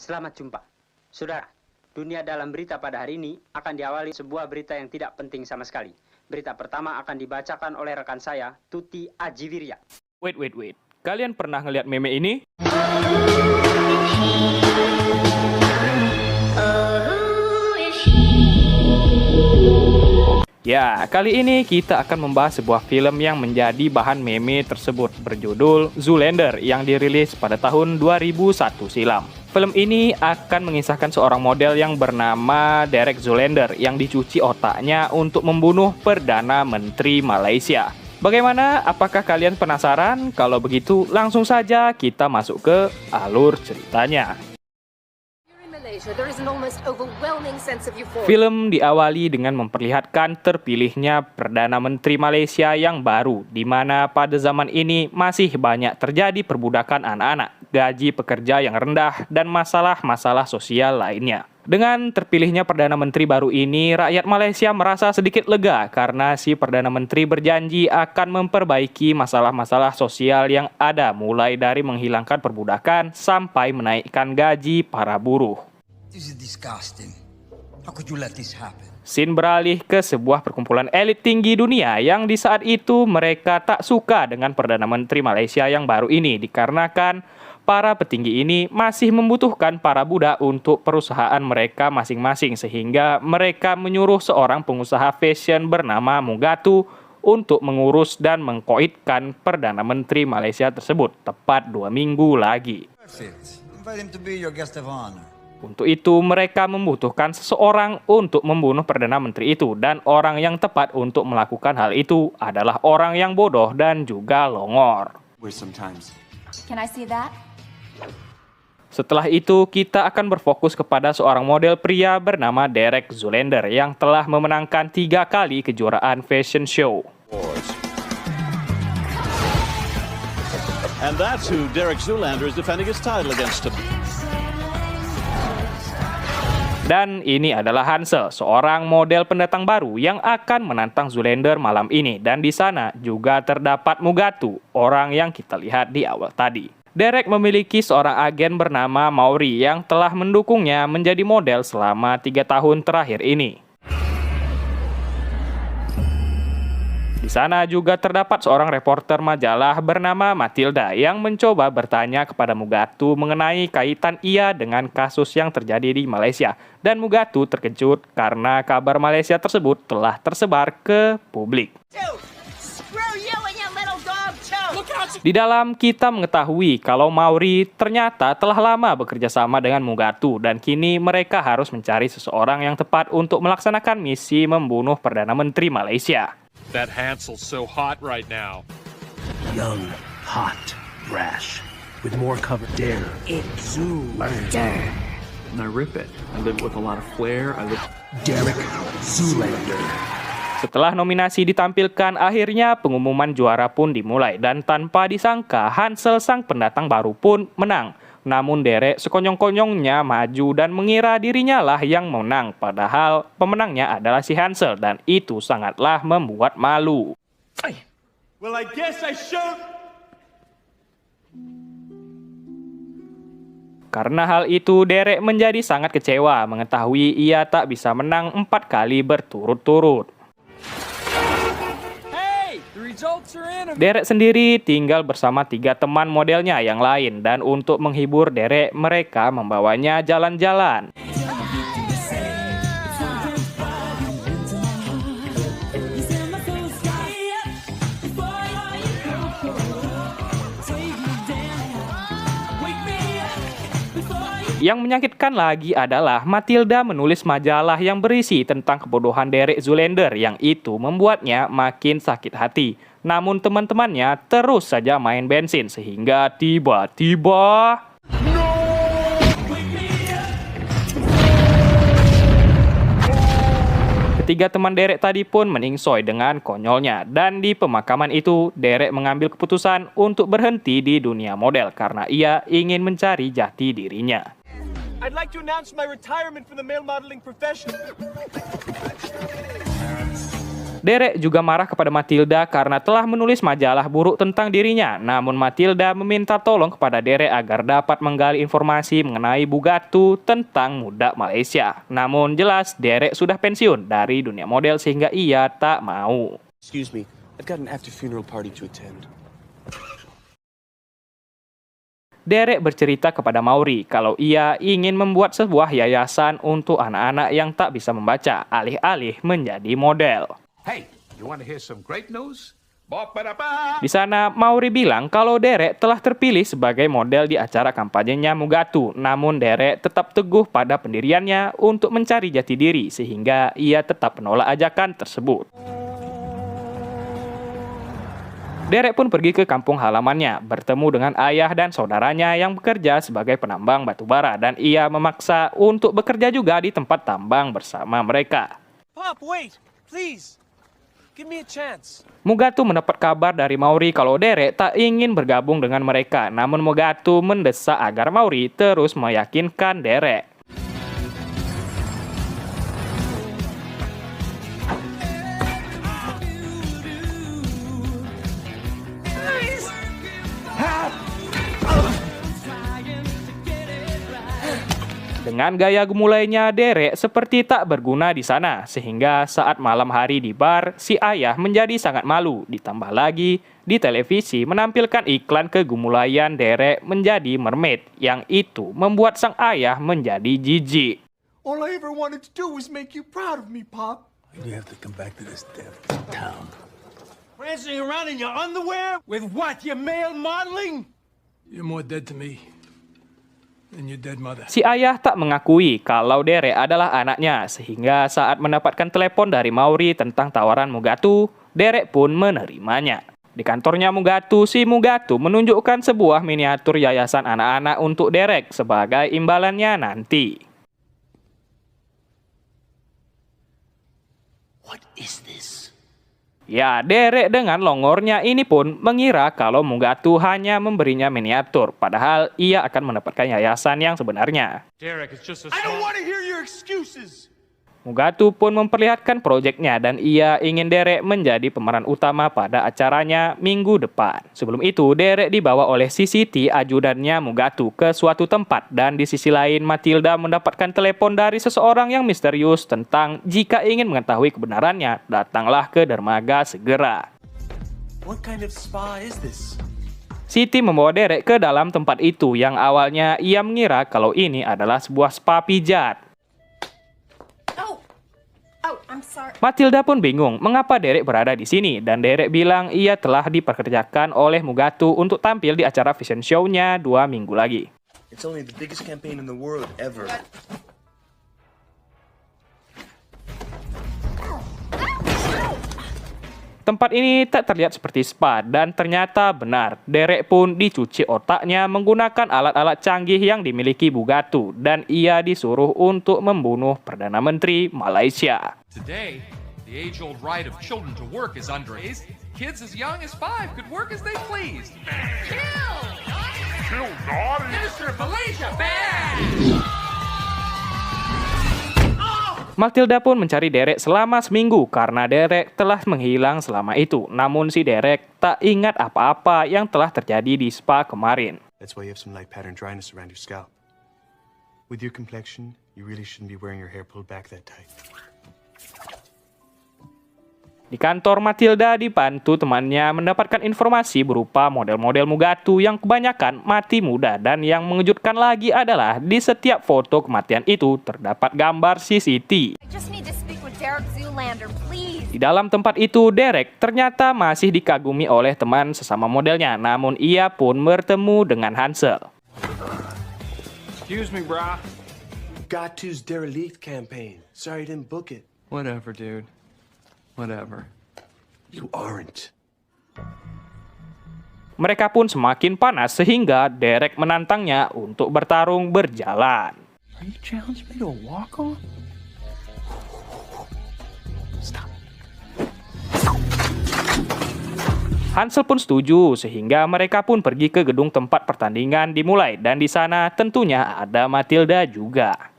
Selamat jumpa. Saudara, dunia dalam berita pada hari ini akan diawali sebuah berita yang tidak penting sama sekali. Berita pertama akan dibacakan oleh rekan saya, Tuti Ajiwirya. Wait. Kalian pernah ngeliat meme ini? Ya, kali ini kita akan membahas sebuah film yang menjadi bahan meme tersebut berjudul Zoolander yang dirilis pada tahun 2001 silam. Film ini akan mengisahkan seorang model yang bernama Derek Zoolander yang dicuci otaknya untuk membunuh Perdana Menteri Malaysia. Bagaimana? Apakah kalian penasaran? Kalau begitu, langsung saja kita masuk ke alur ceritanya. Film diawali dengan memperlihatkan terpilihnya Perdana Menteri Malaysia yang baru, di mana pada zaman ini masih banyak terjadi perbudakan anak-anak, gaji pekerja yang rendah, dan masalah-masalah sosial lainnya. Dengan terpilihnya Perdana Menteri baru ini, rakyat Malaysia merasa sedikit lega karena si Perdana Menteri berjanji akan memperbaiki masalah-masalah sosial yang ada, mulai dari menghilangkan perbudakan sampai menaikkan gaji para buruh. This is disgusting. How could you let this happen? Scene beralih ke sebuah perkumpulan elit tinggi dunia yang di saat itu mereka tak suka dengan Perdana Menteri Malaysia yang baru ini dikarenakan para petinggi ini masih membutuhkan para budak untuk perusahaan mereka masing-masing sehingga mereka menyuruh seorang pengusaha fashion bernama Mugatu untuk mengurus dan mengkoitkan Perdana Menteri Malaysia tersebut tepat 2 minggu lagi. Perfect. Invite him to be your guest of honor. Untuk itu, mereka membutuhkan seseorang untuk membunuh Perdana Menteri itu, dan orang yang tepat untuk melakukan hal itu adalah orang yang bodoh dan juga longor. Can I see that? Setelah itu, kita akan berfokus kepada seorang model pria bernama Derek Zoolander yang telah memenangkan 3 kali kejuaraan fashion show. And that's who Derek Zoolander is defending his title against him. Dan ini adalah Hansel, seorang model pendatang baru yang akan menantang Zoolander malam ini. Dan di sana juga terdapat Mugatu, orang yang kita lihat di awal tadi. Derek memiliki seorang agen bernama Mauri yang telah mendukungnya menjadi model selama 3 tahun terakhir ini. Di sana juga terdapat seorang reporter majalah bernama Matilda yang mencoba bertanya kepada Mugatu mengenai kaitan ia dengan kasus yang terjadi di Malaysia. Dan Mugatu terkejut karena kabar Malaysia tersebut telah tersebar ke publik. Di dalam kita mengetahui kalau Mauri ternyata telah lama bekerja sama dengan Mugatu dan kini mereka harus mencari seseorang yang tepat untuk melaksanakan misi membunuh Perdana Menteri Malaysia. That Hansel's so hot right now. Young, hot, brash, with more cover. Dare. It's Zoolander. And I rip it. I live with a lot of flair. I live Derek Zoolander. Setelah nominasi ditampilkan, akhirnya pengumuman juara pun dimulai dan tanpa disangka Hansel sang pendatang baru pun menang. Namun Derek sekonyong-konyongnya maju dan mengira dirinya lah yang menang, padahal pemenangnya adalah si Hansel dan itu sangatlah membuat malu. Well, I guess I should. Karena hal itu, Derek menjadi sangat kecewa mengetahui ia tak bisa menang 4 kali berturut-turut. Derek sendiri tinggal bersama 3 teman modelnya yang lain dan untuk menghibur Derek, mereka membawanya jalan-jalan. Yang menyakitkan lagi adalah Matilda menulis majalah yang berisi tentang kebodohan Derek Zoolander yang itu membuatnya makin sakit hati. Namun teman-temannya terus saja main bensin sehingga tiba-tiba ketiga teman Derek tadi pun meningsoi dengan konyolnya. Dan di pemakaman itu, Derek mengambil keputusan untuk berhenti di dunia model karena ia ingin mencari jati dirinya. I'd like to announce my retirement from the male modeling profession. Derek juga marah kepada Matilda karena telah menulis majalah buruk tentang dirinya. Namun Matilda meminta tolong kepada Derek agar dapat menggali informasi mengenai Bugatu tentang muda Malaysia. Namun jelas Derek sudah pensiun dari dunia model sehingga ia tak mau. Excuse me, I've got an after-funeral party to attend. Derek bercerita kepada Maury kalau ia ingin membuat sebuah yayasan untuk anak-anak yang tak bisa membaca, alih-alih menjadi model. Hey, you want to hear some great news? Di sana, Maury bilang kalau Derek telah terpilih sebagai model di acara kampanyenya Mugatu. Namun Derek tetap teguh pada pendiriannya untuk mencari jati diri, sehingga ia tetap menolak ajakan tersebut. Derek pun pergi ke kampung halamannya, bertemu dengan ayah dan saudaranya yang bekerja sebagai penambang batu bara, dan ia memaksa untuk bekerja juga di tempat tambang bersama mereka. Pop, wait, please. Give me a chance. Mugatu mendapat kabar dari Maury kalau Derek tak ingin bergabung dengan mereka, namun Mugatu mendesak agar Maury terus meyakinkan Derek. Dengan gaya gemulainya, Derek seperti tak berguna di sana, sehingga saat malam hari di bar, si ayah menjadi sangat malu. Ditambah lagi, di televisi menampilkan iklan kegumulaian Derek menjadi mermaid, yang itu membuat sang ayah menjadi jijik. All I ever wanted to do was make you proud of me, Pop. You have to come back to this damn town. Prancing around in your underwear? With what, your male modeling? You're more dead to me than your dead mother. Si ayah tak mengakui kalau Derek adalah anaknya, sehingga saat mendapatkan telepon dari Maury tentang tawaran Mugatu, Derek pun menerimanya. Di kantornya Mugatu, si Mugatu menunjukkan sebuah miniatur yayasan anak-anak untuk Derek sebagai imbalannya nanti. What is this? Ya, Derek dengan longornya ini pun mengira kalau Mugatu hanya memberinya miniatur, padahal ia akan mendapatkan yayasan yang sebenarnya. Derek, it's just a I don't want to hear your excuses. Mugatu pun memperlihatkan proyeknya dan ia ingin Derek menjadi pemeran utama pada acaranya minggu depan. Sebelum itu, Derek dibawa oleh CCT ajudannya Mugatu ke suatu tempat, dan di sisi lain Matilda mendapatkan telepon dari seseorang yang misterius tentang jika ingin mengetahui kebenarannya, datanglah ke dermaga segera. What kind of spa is this? Siti membawa Derek ke dalam tempat itu yang awalnya ia mengira kalau ini adalah sebuah spa pijat. I'm sorry. Matilda pun bingung mengapa Derek berada di sini, dan Derek bilang ia telah dipekerjakan oleh Mugatu untuk tampil di acara fashion show-nya 2 minggu lagi. It's only the biggest campaign in the world ever. Tempat ini tak terlihat seperti spa, dan ternyata benar. Derek pun dicuci otaknya menggunakan alat-alat canggih yang dimiliki Bugatu, dan ia disuruh untuk membunuh Perdana Menteri Malaysia. Today, the age-old right of children to work is under raised. Kids as young as 5 could work as they pleased. Kill naughty! Minister of Malaysia, bad! Matilda pun mencari Derek selama seminggu karena Derek telah menghilang selama itu. Namun si Derek tak ingat apa-apa yang telah terjadi di spa kemarin. That's why you have some light pattern dryness around your scalp. With your complexion, you really shouldn't be wearing your hair pulled back that tight. Di kantor, Matilda dibantu temannya mendapatkan informasi berupa model-model Mugatu yang kebanyakan mati muda, dan yang mengejutkan lagi adalah di setiap foto kematian itu terdapat gambar si Siti. I just need to speak with Derek Zoolander, please. Di dalam tempat itu, Derek ternyata masih dikagumi oleh teman sesama modelnya, namun ia pun bertemu dengan Hansel. Excuse me, brah. Got to's derelict campaign. Sorry I didn't book it. Whatever, dude. Whatever. You aren't. Mereka pun semakin panas sehingga Derek menantangnya untuk bertarung berjalan. Are you challenging me to a walk-on? Stop. Hansel pun setuju sehingga mereka pun pergi ke gedung tempat pertandingan dimulai, dan di sana tentunya ada Matilda juga.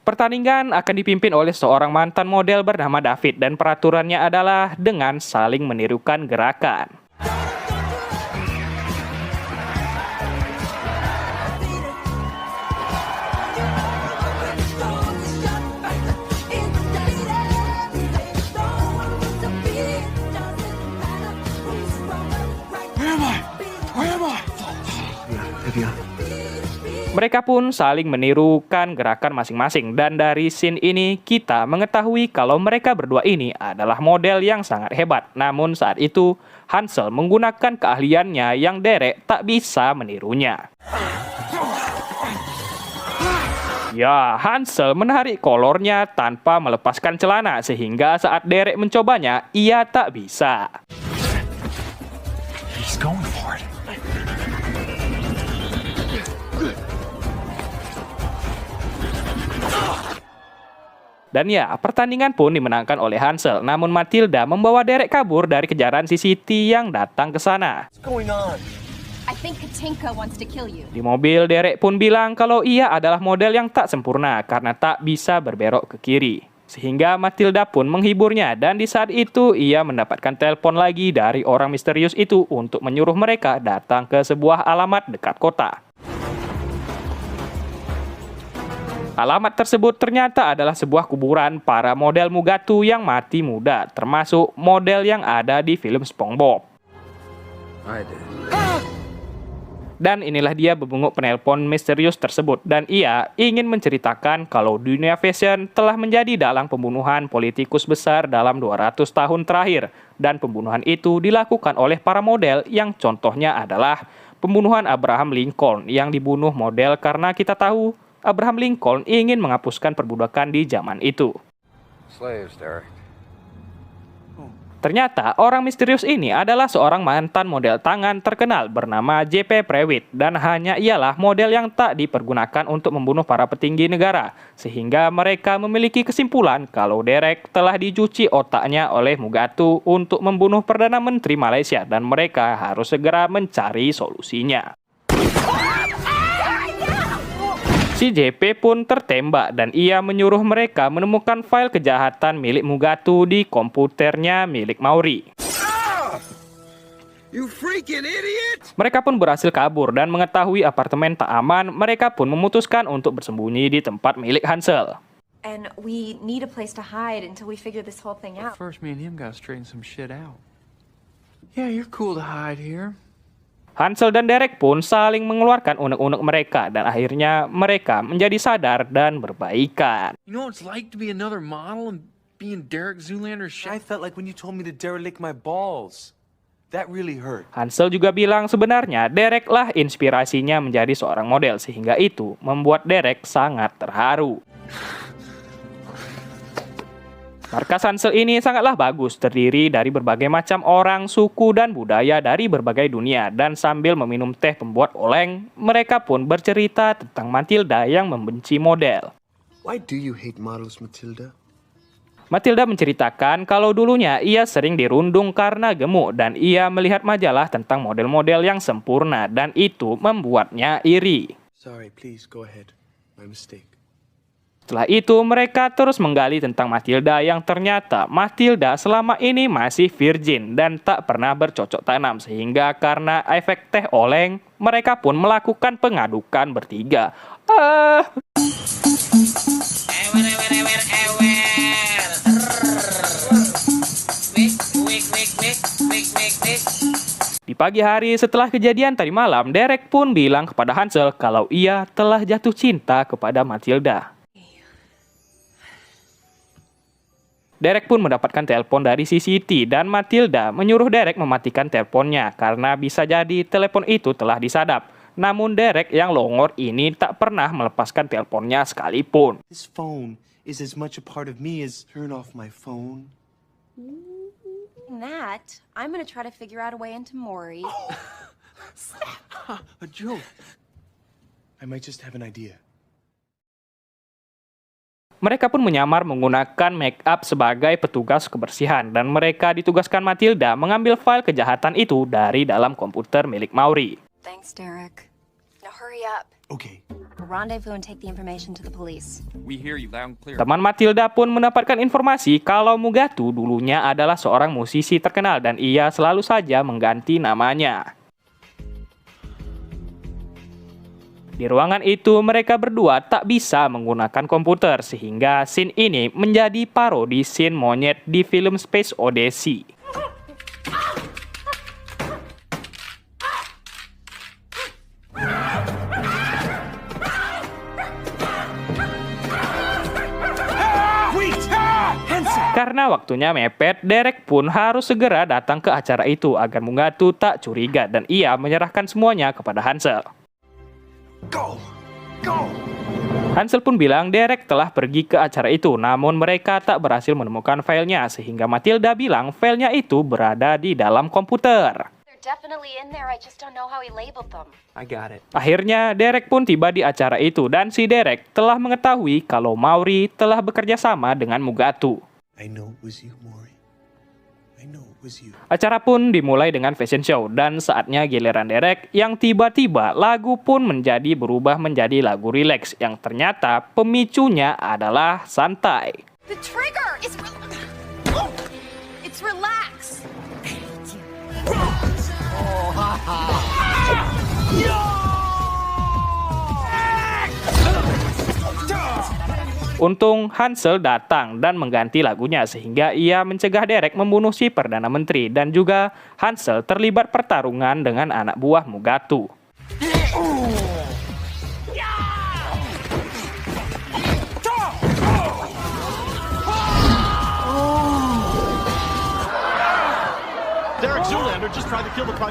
Pertandingan akan dipimpin oleh seorang mantan model bernama David dan peraturannya adalah dengan saling menirukan gerakan. Mereka pun saling menirukan gerakan masing-masing dan dari scene ini kita mengetahui kalau mereka berdua ini adalah model yang sangat hebat. Namun saat itu Hansel menggunakan keahliannya yang Derek tak bisa menirunya. Ya, Hansel menarik kolornya tanpa melepaskan celana sehingga saat Derek mencobanya ia tak bisa. He's going for it. Dan ya, pertandingan pun dimenangkan oleh Hansel, namun Matilda membawa Derek kabur dari kejaran si Siti yang datang ke sana. What's going on? I think Katinka wants to kill you. Di mobil, Derek pun bilang kalau ia adalah model yang tak sempurna karena tak bisa berberok ke kiri. Sehingga Matilda pun menghiburnya dan di saat itu ia mendapatkan telepon lagi dari orang misterius itu untuk menyuruh mereka datang ke sebuah alamat dekat kota. Alamat tersebut ternyata adalah sebuah kuburan para model Mugatu yang mati muda, termasuk model yang ada di film SpongeBob. Dan inilah dia bebunguk penelpon misterius tersebut, dan ia ingin menceritakan kalau dunia fashion telah menjadi dalang pembunuhan politikus besar dalam 200 tahun terakhir, dan pembunuhan itu dilakukan oleh para model yang contohnya adalah pembunuhan Abraham Lincoln yang dibunuh model karena kita tahu Abraham Lincoln ingin menghapuskan perbudakan di zaman itu. Slaves, Derek. Ternyata orang misterius ini adalah seorang mantan model tangan terkenal bernama J.P. Prewitt dan hanya ialah model yang tak dipergunakan untuk membunuh para petinggi negara sehingga mereka memiliki kesimpulan kalau Derek telah dicuci otaknya oleh Mugatu untuk membunuh Perdana Menteri Malaysia dan mereka harus segera mencari solusinya. Si JP pun tertembak dan ia menyuruh mereka menemukan file kejahatan milik Mugatu di komputernya milik Mauri. You freaking idiot! Mereka pun berhasil kabur dan mengetahui apartemen tak aman, mereka pun memutuskan untuk bersembunyi di tempat milik Hansel. And we need a place to hide until we figure this whole thing out. First, me and him gotta straighten some shit out. Yeah, you're cool to hide here. Hansel dan Derek pun saling mengeluarkan unek-unek mereka dan akhirnya mereka menjadi sadar dan berbaikan. You know what it's like to be another model and being Derek Zoolander's shit? I felt like when you told me to derelict my balls. That really hurt. Hansel juga bilang sebenarnya Derek lah inspirasinya menjadi seorang model sehingga itu membuat Derek sangat terharu. Markas Hansel ini sangatlah bagus, terdiri dari berbagai macam orang, suku, dan budaya dari berbagai dunia. Dan sambil meminum teh pembuat oleng, mereka pun bercerita tentang Matilda yang membenci model. Why do you hate models, Matilda? Matilda menceritakan kalau dulunya ia sering dirundung karena gemuk dan ia melihat majalah tentang model-model yang sempurna dan itu membuatnya iri. Sorry, please go ahead. My mistake. Setelah itu mereka terus menggali tentang Matilda yang ternyata Matilda selama ini masih virgin dan tak pernah bercocok tanam sehingga karena efek teh oleng mereka pun melakukan pengadukan bertiga. Di pagi hari setelah kejadian tadi malam, Derek pun bilang kepada Hansel kalau ia telah jatuh cinta kepada Matilda. Derek pun mendapatkan telepon dari si Siti dan Matilda menyuruh Derek mematikan teleponnya karena bisa jadi telepon itu telah disadap. Namun Derek yang longor ini tak pernah melepaskan teleponnya sekalipun. This phone is as much a part of me as turn off my phone. That, I'm gonna try to figure out a way into Maury. A joke. I might just have an idea. Mereka pun menyamar menggunakan make up sebagai petugas kebersihan dan mereka ditugaskan Matilda mengambil file kejahatan itu dari dalam komputer milik Mauri. Thanks, Derek. Now hurry up. Okay. Rendezvous and take the information to the police. We hear you loud and clear. Teman Matilda pun mendapatkan informasi kalau Mugatu dulunya adalah seorang musisi terkenal dan ia selalu saja mengganti namanya. Di ruangan itu mereka berdua tak bisa menggunakan komputer sehingga scene ini menjadi parodi scene monyet di film Space Odyssey. Karena waktunya mepet, Derek pun harus segera datang ke acara itu agar Mugatu tak curiga dan ia menyerahkan semuanya kepada Hansel. Go! Go! Hansel pun bilang Derek telah pergi ke acara itu, namun mereka tak berhasil menemukan filenya sehingga Matilda bilang filenya itu berada di dalam komputer. They're definitely in there. I just don't know how he labeled them. I got it. Akhirnya Derek pun tiba di acara itu dan si Derek telah mengetahui kalau Maury telah bekerja sama dengan Mugatu. I know it was you, Maury. I know it was you. Acara pun dimulai dengan fashion show dan saatnya giliran Derek yang tiba-tiba lagu pun berubah menjadi lagu relax yang ternyata pemicunya adalah santai. The trigger is it's relax. Untung Hansel datang dan mengganti lagunya sehingga ia mencegah Derek membunuh si Perdana Menteri dan juga Hansel terlibat pertarungan dengan anak buah Mugatu.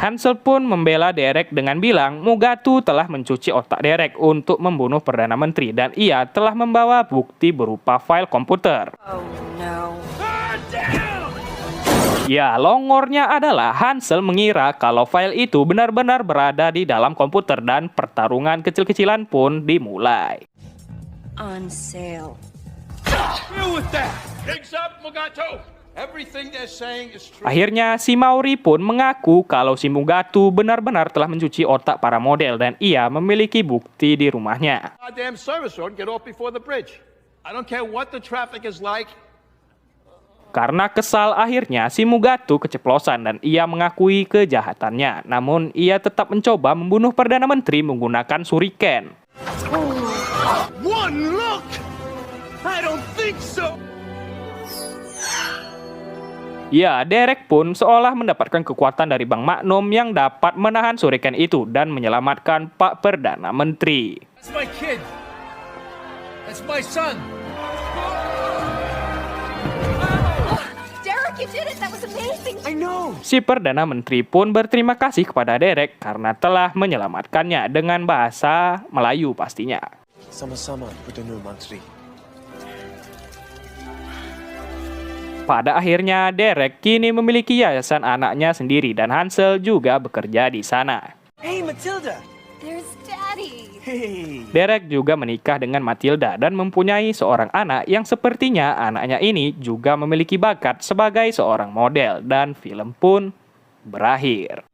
Hansel pun membela Derek dengan bilang Mugatu telah mencuci otak Derek untuk membunuh Perdana Menteri dan ia telah membawa bukti berupa file komputer. Oh no. Ya, longornya adalah Hansel mengira kalau file itu benar-benar berada di dalam komputer dan pertarungan kecil-kecilan pun dimulai. On sale. Deal with that. Pigs up, Mugatu! Everything they're saying is true. Akhirnya si Maury pun mengaku kalau si Mugatu benar-benar telah mencuci otak para model dan ia memiliki bukti di rumahnya. Goddamn service road, get off before the bridge. I don't care what the traffic is like. Karena kesal akhirnya si Mugatu keceplosan dan ia mengakui kejahatannya. Namun ia tetap mencoba membunuh Perdana Menteri menggunakan shuriken. One look! I don't think so! Ya, Derek pun seolah mendapatkan kekuatan dari Bang Magnum yang dapat menahan shuriken itu dan menyelamatkan Pak Perdana Menteri. That's my kid. That's my son. Derek, you did it. That was amazing. I know. Si Perdana Menteri pun berterima kasih kepada Derek karena telah menyelamatkannya dengan bahasa Melayu pastinya. Sama-sama, Perdana Menteri. Pada akhirnya, Derek kini memiliki yayasan anaknya sendiri dan Hansel juga bekerja di sana. Hey, Matilda. There's Daddy. Hey. Derek juga menikah dengan Matilda dan mempunyai seorang anak yang sepertinya anaknya ini juga memiliki bakat sebagai seorang model dan film pun berakhir.